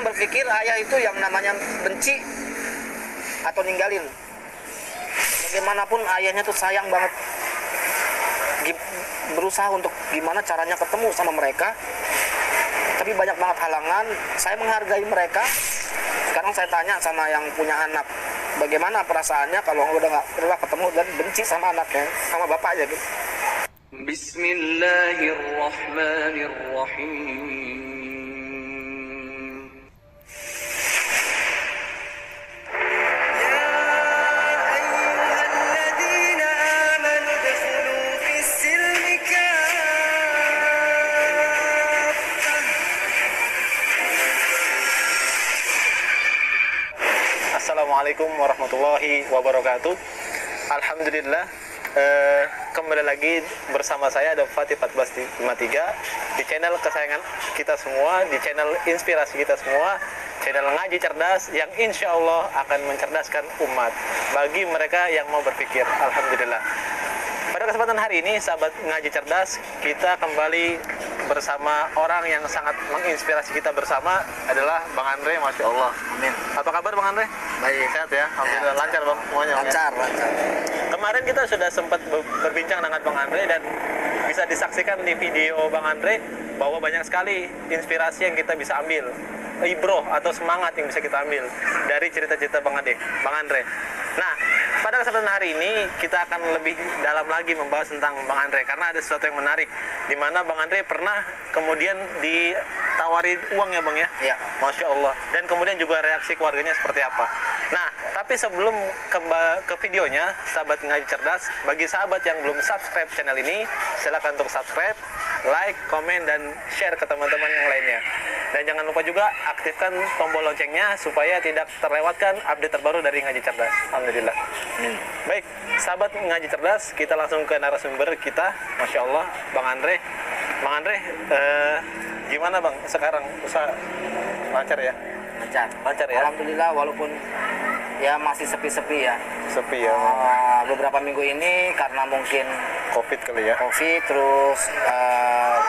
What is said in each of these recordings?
jangan berpikir ayah itu yang namanya benci atau ninggalin. Bagaimanapun ayahnya tuh sayang banget, berusaha untuk gimana caranya ketemu sama mereka, tapi banyak banget halangan. Saya menghargai mereka. Sekarang saya tanya sama yang punya anak, bagaimana perasaannya kalau udah ketemu dan benci sama anaknya, sama bapaknya gitu. Bismillahirrahmanirrahim. Assalamualaikum warahmatullahi wabarakatuh. Alhamdulillah, kembali lagi bersama saya ada Fatih 1453 di channel kesayangan kita semua, di channel inspirasi kita semua, channel Ngaji Cerdas yang insya Allah akan mencerdaskan umat bagi mereka yang mau berpikir. Alhamdulillah. Pada kesempatan hari ini, sahabat Ngaji Cerdas, kita kembali bersama orang yang sangat menginspirasi kita bersama adalah Bang Andre. Masya Allah. Amin. Apa kabar Bang Andre? Baik. Sehat ya? Alhamdulillah. Lancar Bang semuanya. Lancar. Kemarin kita sudah sempat berbincang dengan Bang Andre dan bisa disaksikan di video Bang Andre bahwa banyak sekali inspirasi yang kita bisa ambil, ibroh atau semangat yang bisa kita ambil dari cerita-cerita Bang Andre. Nah, pada kesempatan hari ini kita akan lebih dalam lagi membahas tentang Bang Andre karena ada sesuatu yang menarik di mana Bang Andre pernah kemudian ditawari uang ya Bang ya? Iya. Masya Allah. Dan kemudian juga reaksi keluarganya seperti apa. Nah, tapi sebelum ke videonya, sahabat Ngaji Cerdas, bagi sahabat yang belum subscribe channel ini, silakan untuk subscribe, like, komen, dan share ke teman-teman yang lainnya. Dan jangan lupa juga aktifkan tombol loncengnya supaya tidak terlewatkan update terbaru dari Ngaji Cerdas. Alhamdulillah. Baik, sahabat Ngaji Cerdas, kita langsung ke narasumber kita. Masya Allah, Bang Andre. Bang Andre, gimana Bang sekarang? Usaha lancar ya? Lancar ya? Alhamdulillah, walaupun ya masih sepi-sepi ya. Sepi ya? Beberapa minggu ini karena mungkin Covid kali ya? Covid, terus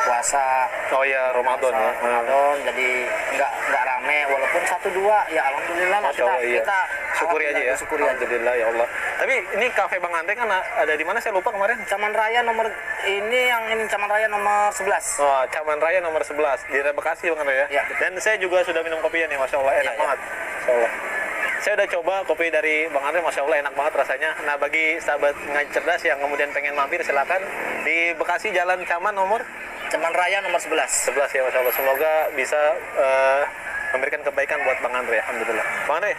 puasa. Oh ya, Ramadan ya? Ramadan, jadi nggak rame, walaupun 1-2 ya alhamdulillah lah. Masya Allah, iya. Kita syukuri aja ya? Syukuri aja. Alhamdulillah ya Allah. Tapi ini kafe Bang Andre kan ada di mana, saya lupa kemarin? Caman Raya nomor Caman Raya nomor 11. Oh, Caman Raya nomor 11 di Bekasi Bang Andre ya? Iya. Dan saya juga sudah minum kopinya nih, Masya Allah, enak banget. Masya Allah. Saya udah coba kopi dari Bang Andre, Masya Allah enak banget rasanya. Nah, bagi sahabat Ngaji Cerdas yang kemudian pengen mampir, silakan di Bekasi Jalan Caman nomor? Caman Raya nomor 11. 11 ya, Masya Allah. Semoga bisa memberikan kebaikan buat Bang Andre, Alhamdulillah. Bang Andre,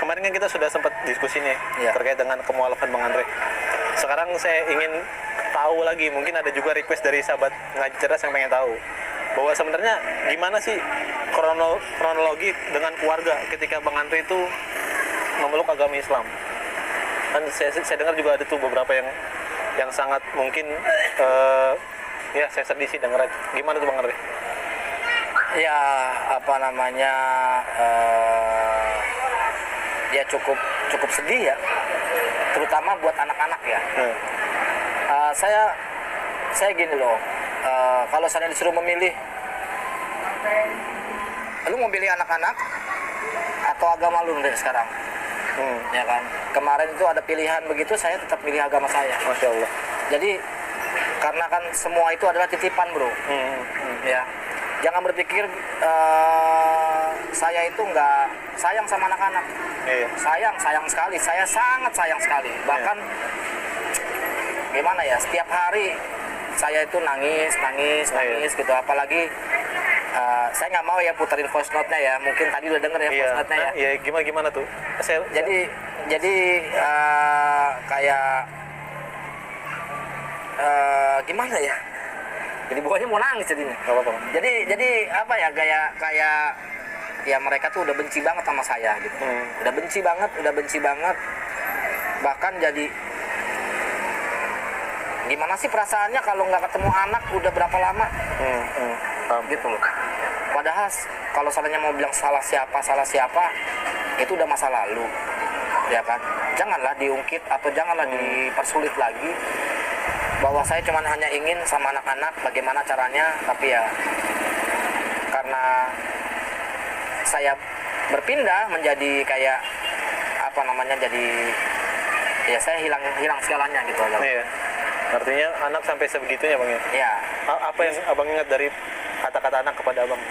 kemarin kan kita sudah sempat diskusi nih terkait dengan kemualafan Bang Andre. Sekarang saya ingin tahu lagi, mungkin ada juga request dari sahabat Ngaji Cerdas yang pengen tahu bahwa sebenarnya gimana sih kronologi dengan keluarga ketika Bang Andre itu memeluk agama Islam. Kan saya dengar juga ada tuh beberapa yang sangat mungkin ya saya sedih sih dengar. Gimana tuh Bang Andre? Ya apa namanya, ya cukup sedih ya, terutama buat anak-anak ya. Saya gini loh, kalau saya disuruh memilih, lu mau pilih anak-anak atau agama lu dari sekarang? Ya kan, kemarin itu ada pilihan begitu, saya tetap pilih agama saya. Masya Allah. Jadi karena kan semua itu adalah titipan bro. Ya, jangan berpikir saya itu nggak sayang sama anak-anak. Iya. Sayang sekali, saya sangat sayang sekali. Bahkan gimana ya, setiap hari saya itu nangis gitu. Apalagi saya nggak mau ya puterin voice note-nya ya. Mungkin tadi udah denger ya voice note-nya ya. Iya, gimana tuh? Jadi kayak gimana ya? Jadi pokoknya mau nangis jadinya. Gak apa-apa. Jadi apa ya, kayak ya mereka tuh udah benci banget sama saya gitu. Udah benci banget. Bahkan jadi gimana sih perasaannya kalau nggak ketemu anak udah berapa lama? Gitu loh. Padahal kalau salahnya mau bilang salah siapa itu udah masa lalu, ya kan? Janganlah diungkit atau janganlah dipersulit lagi bahwa saya cuma hanya ingin sama anak-anak bagaimana caranya, tapi ya karena saya berpindah menjadi kayak apa namanya, jadi ya saya hilang segalanya gitu aja. Iya. Artinya anak sampai sebegitunya Bang ya? Ya. Apa yang Abang ingat dari kata-kata anak kepada Abang?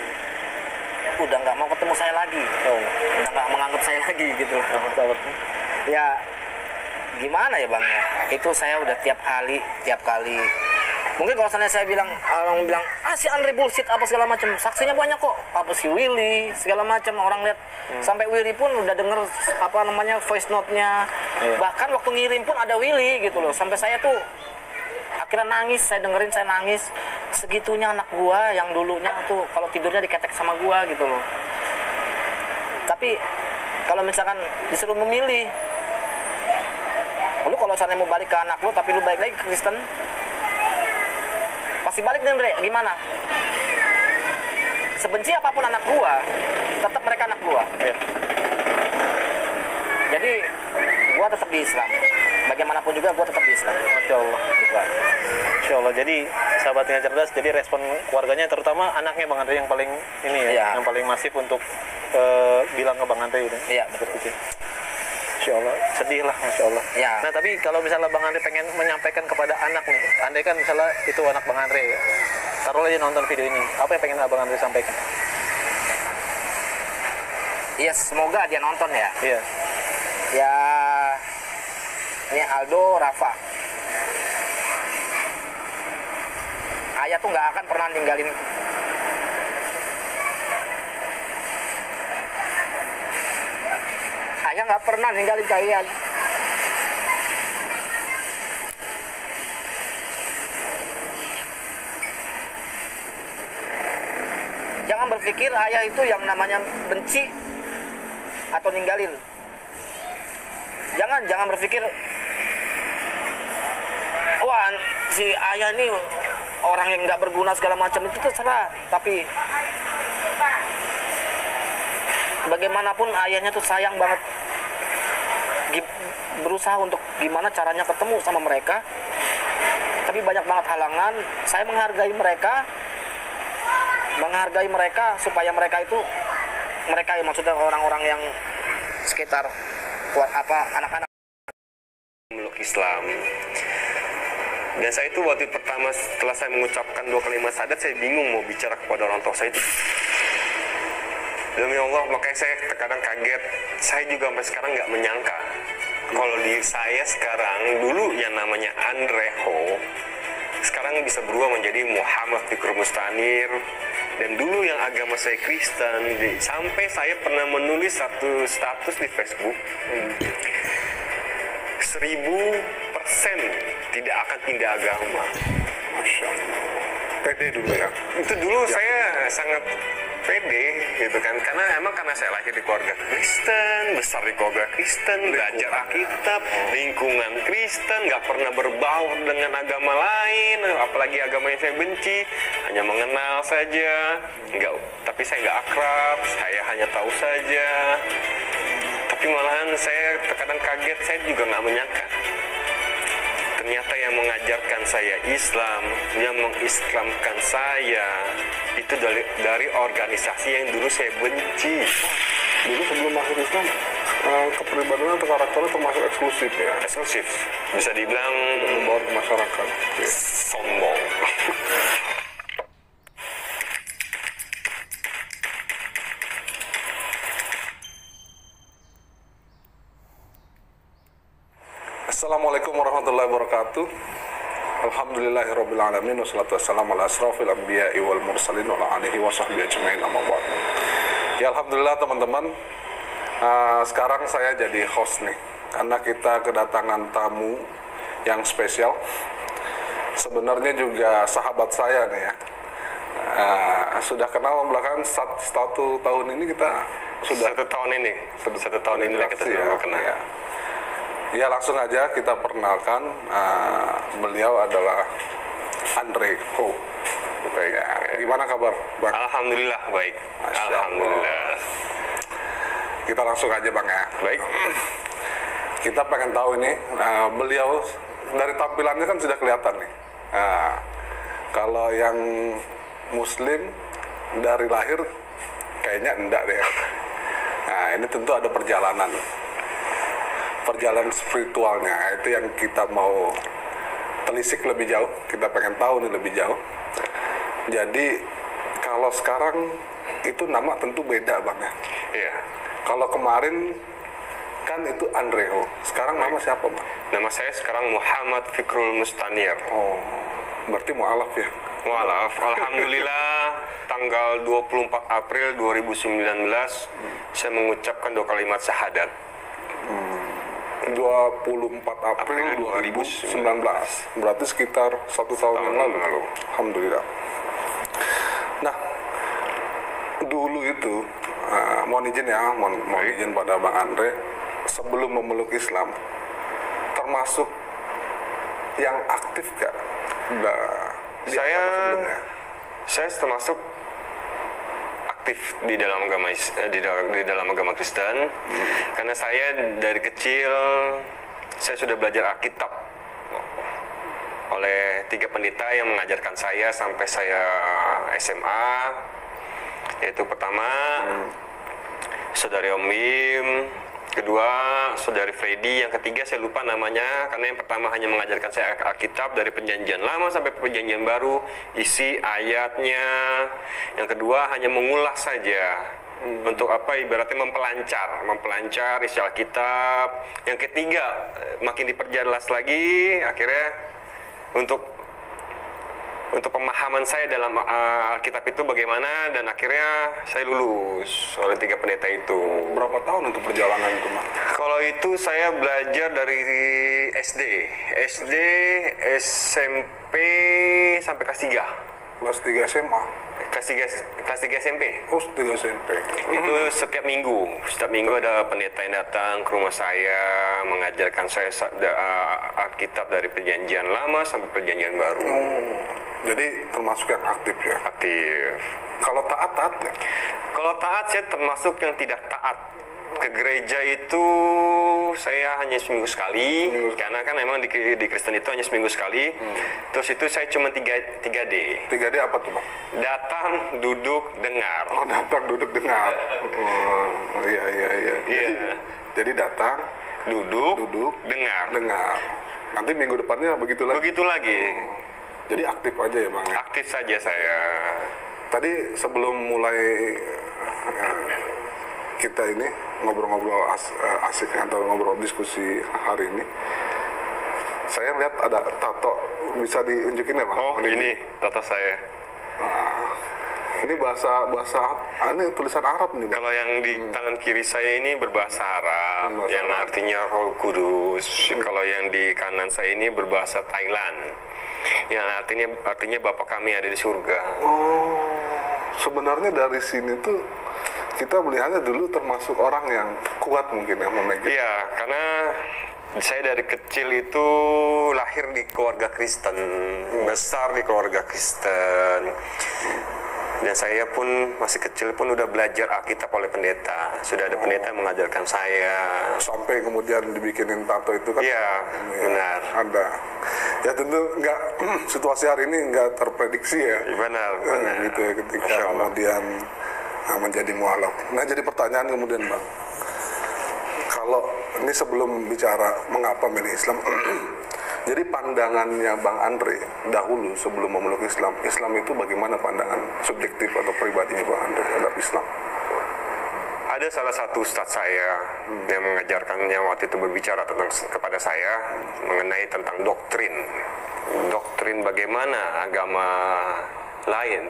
Udah nggak mau ketemu saya lagi. Oh. Udah nggak menganggap saya lagi gitu. Ya gimana ya Bang ya, itu saya udah tiap kali mungkin kalau saya bilang, orang bilang si Andre bullshit apa segala macam, saksinya banyak kok, apa si Willy segala macam, orang lihat sampai Willy pun udah denger apa namanya voice note-nya, bahkan waktu ngirim pun ada Willy gitu loh, sampai saya tuh akhirnya nangis, saya dengerin saya nangis, segitunya anak gua yang dulunya tuh kalau tidurnya diketek sama gua gitu loh. Tapi kalau misalkan disuruh memilih, lu kalau misalnya mau balik ke anak lu tapi lu balik lagi ke Kristen, pasti balik nih Andre, gimana? Sebenci apapun anak gua, tetap mereka anak gua. Jadi gua tetap di Islam, bagaimanapun juga gua tetap di Islam. Masya Allah. Masya Allah. Jadi sahabatnya cerdas, jadi respon keluarganya terutama anaknya Bang Andre yang paling ini ya, Iya. yang paling masif untuk bilang ke Bang Andre itu. Iya, betul. Masya Allah, sedih lah Masya Allah. Ya. Nah tapi kalau misalnya Bang Andre pengen menyampaikan kepada anak nih, andai kan misalnya itu anak Bang Andre ya, taruhlah dia nonton video ini, apa yang pengen Bang Andre sampaikan? Iya, semoga dia nonton ya. Iya. Ya, ini Aldo, Rafa. Ayah tuh nggak akan pernah ninggalin. Ayah nggak pernah ninggalin kalian. Jangan berpikir ayah itu yang namanya benci atau ninggalin. Jangan berpikir, wah si ayah ini orang yang nggak berguna segala macam, itu terserah. Tapi bagaimanapun ayahnya tuh sayang banget, berusaha untuk gimana caranya ketemu sama mereka, tapi banyak banget halangan. Saya menghargai mereka supaya mereka yang maksudnya orang-orang yang sekitar anak-anak meluk Islam. Dan saya itu waktu pertama setelah saya mengucapkan 2 kalimat syahadat, saya bingung mau bicara kepada orang tua saya itu. Demi Allah, makanya saya terkadang kaget. Saya juga sampai sekarang nggak menyangka kalau diri saya sekarang dulu yang namanya Andreho, sekarang bisa berubah menjadi Muhammad Fikri Mustanir. Dan dulu yang agama saya Kristen, sampai saya pernah menulis satu status di Facebook, 1000% tidak akan pindah agama. Masya Allah. Pede dulu ya. Itu dulu saya sangat pede gitu kan, karena saya lahir di keluarga Kristen, besar di keluarga Kristen, belajar Alkitab, lingkungan Kristen, nggak pernah berbaur dengan agama lain, apalagi agama yang saya benci, hanya mengenal saja, tapi saya nggak akrab, saya hanya tahu saja. Tapi malahan saya terkadang kaget, saya juga nggak menyangka ternyata yang mengajarkan saya Islam, yang mengislamkan saya itu dari organisasi yang dulu saya benci. Dulu sebelum masuk Islam, kepribadian atau karakternya termasuk eksklusif ya? Eksklusif, bisa dibilang Membawa ke masyarakat. sombong. Assalamualaikum warahmatullahi wabarakatuh. Alhamdulillahirabbil alamin wassalatu wassalamu ala asrofil anbiya'i wal mursalin wa ala alihi wa sahbihi ajmain amma ba'd. Ya alhamdulillah teman-teman, sekarang saya jadi host nih karena kita kedatangan tamu yang spesial. Sebenarnya juga sahabat saya nih ya. Sudah kenal belakangan 1 tahun ini kita sudah 1 tahun ini kita sudah kenal. Ya. Ya langsung aja kita perkenalkan, beliau adalah Andre Ho. Ya, gimana kabar Bang? Alhamdulillah baik. Masya Allah. Alhamdulillah. Kita langsung aja Bang ya. Baik. Kita pengen tahu ini, beliau dari tampilannya kan sudah kelihatan nih. Kalau yang Muslim dari lahir kayaknya enggak deh. Nah, ini tentu ada perjalanan spiritualnya, itu yang kita mau telisik lebih jauh, kita pengen tahu nih lebih jauh. Jadi kalau sekarang itu nama tentu beda Bang ya. Iya. Kalau kemarin kan itu Andreo, sekarang nama siapa Bang? Nama saya sekarang Muhammad Fikrul Mustanir. Oh, berarti mu'alaf ya? Mu'alaf. Alhamdulillah tanggal 24 April 2019 saya mengucapkan 2 kalimat syahadat. 24 April 2019, berarti sekitar 1 tahun yang lalu. Alhamdulillah. Nah, dulu itu mohon izin ya, mohon izin pada Bang Andre, sebelum memeluk Islam termasuk yang aktif gak? Saya termasuk aktif di dalam agama di dalam agama Kristen, karena saya dari kecil saya sudah belajar Alkitab oleh 3 pendeta yang mengajarkan saya sampai saya SMA, yaitu pertama Saudari Om Bim, kedua Saudari Freddy, yang ketiga saya lupa namanya, karena yang pertama hanya mengajarkan saya Alkitab dari Perjanjian Lama sampai Perjanjian Baru, isi ayatnya. Yang kedua hanya mengulas saja. Untuk apa? Ibaratnya mempelancar isi Alkitab. Yang ketiga makin diperjelas lagi, akhirnya untuk pemahaman saya dalam Alkitab itu bagaimana, dan akhirnya saya lulus oleh 3 pendeta itu. Berapa tahun untuk perjalanan itu Bang? Kalau itu saya belajar dari SD, SMP sampai kelas 3. Kelas 3 SMA? Kelas 3 SMP. Oh, 3 SMP. Itu setiap minggu ada pendeta yang datang ke rumah saya mengajarkan saya Alkitab dari Perjanjian Lama sampai Perjanjian Baru. Jadi termasuk yang aktif ya? Aktif. Kalau taat nggak? Kalau taat saya termasuk yang tidak taat. Ke gereja itu saya hanya seminggu sekali, karena kan memang di Kristen itu hanya seminggu sekali. Terus itu saya cuma 3D. 3D apa tuh Bang? Datang, duduk, dengar. Oh, datang, duduk, dengar. Oh, iya. Jadi datang, Duduk, dengar. Nanti minggu depannya begitu lagi? Begitu lagi. Jadi aktif aja ya Bang ya? Aktif saja saya. Tadi sebelum mulai kita ini ngobrol-ngobrol asik atau ngobrol diskusi hari ini, saya lihat ada tato, bisa diunjukin ya Bang? Oh, ini tato saya. Ini bahasa ini tulisan Arab nih Bang. Kalau yang di tangan kiri saya ini berbahasa Arab, yang artinya Roh Kudus. Kalau yang di kanan saya ini berbahasa Thailand, yang artinya Bapa kami ada di surga. Oh, sebenarnya dari sini tuh kita melihatnya dulu termasuk orang yang kuat mungkin yang memegang. Iya, karena saya dari kecil itu lahir di keluarga Kristen, besar di keluarga Kristen. Dan saya pun masih kecil pun udah belajar Alkitab oleh pendeta. Sudah ada pendeta yang mengajarkan saya. Sampai kemudian dibikinin tato itu kan? Iya, benar. Ada. Ya tentu nggak, situasi hari ini nggak terprediksi ya. Benar. Gitu ya, ketika kemudian menjadi mualaf. Nah, jadi pertanyaan kemudian Bang, kalau ini sebelum bicara mengapa milih Islam, jadi pandangannya Bang Andre dahulu sebelum memeluk Islam itu bagaimana pandangan subjektif atau pribadinya Bang Andre terhadap Islam? Ada salah satu ustadz saya yang mengajarkannya waktu itu berbicara kepada saya mengenai tentang doktrin bagaimana agama lain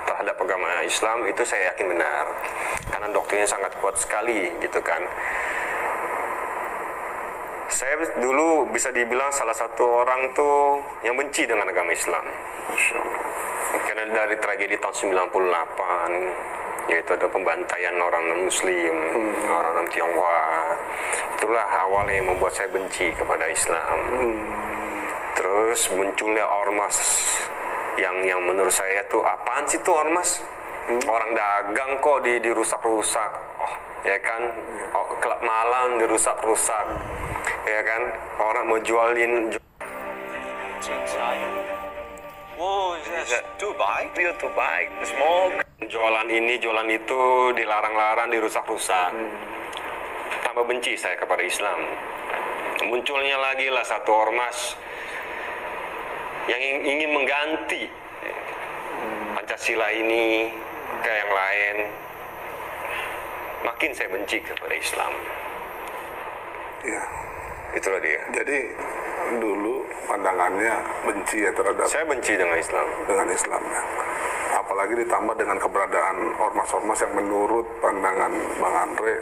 terhadap agama Islam, itu saya yakin benar karena doktrinnya sangat kuat sekali gitu kan. Saya dulu bisa dibilang salah satu orang tuh yang benci dengan agama Islam. Karena dari tragedi tahun 98, yaitu ada pembantaian orang non-Muslim, orang Tionghoa. Itulah awal yang membuat saya benci kepada Islam. Terus munculnya ormas yang menurut saya tuh apaan sih tuh ormas? Orang dagang kok dirusak-rusak. Oh, ya kan? Oh, klub malam dirusak-rusak. Ya kan? Orang mau jualin Oh, yes. Dubai? Real Dubai. Small jualan ini, jualan itu, dilarang-larang, dirusak-rusak. Tambah benci saya kepada Islam. Munculnya lagi lah satu ormas yang ingin mengganti Pancasila ini ke yang lain. Makin saya benci kepada Islam. Iya. Itulah dia. Jadi dulu pandangannya benci ya terhadap Saya benci dengan Islam. dengan Islam ya. Apalagi ditambah dengan keberadaan ormas-ormas yang menurut pandangan Bang Andre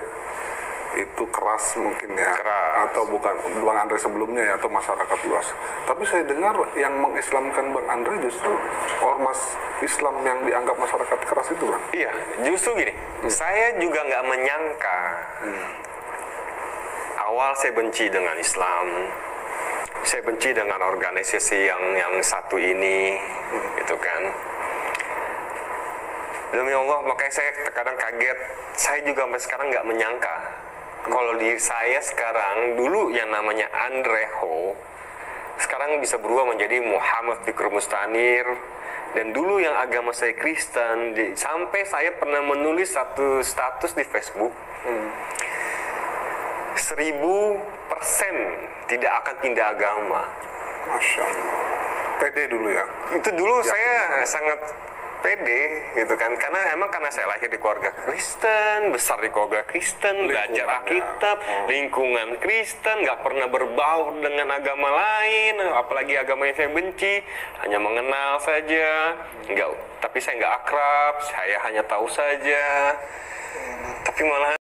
itu keras mungkin ya. Keras. Atau bukan Bang Andre sebelumnya ya, atau masyarakat luas. Tapi saya dengar yang mengislamkan Bang Andre justru ormas Islam yang dianggap masyarakat keras itu, Bang. Iya, justru gini. Saya juga nggak menyangka. Awal saya benci dengan Islam. Saya benci dengan organisasi yang satu ini, gitu kan. Demi Allah, makanya saya kadang kaget. Saya juga sampai sekarang nggak menyangka. Kalau diri saya sekarang, dulu yang namanya Andre Ho, sekarang bisa berubah menjadi Muhammad Fikru Mustanir. Dan dulu yang agama saya Kristen, sampai saya pernah menulis satu status di Facebook. 1000% tidak akan pindah agama. Masya Allah. Pede dulu ya. Itu dulu saya sangat pede gitu kan, karena saya lahir di keluarga Kristen, besar di keluarga Kristen, belajar Alkitab, lingkungan Kristen, nggak pernah berbaur dengan agama lain, apalagi agama yang saya benci, hanya mengenal saja, tapi saya nggak akrab, saya hanya tahu saja. Tapi malah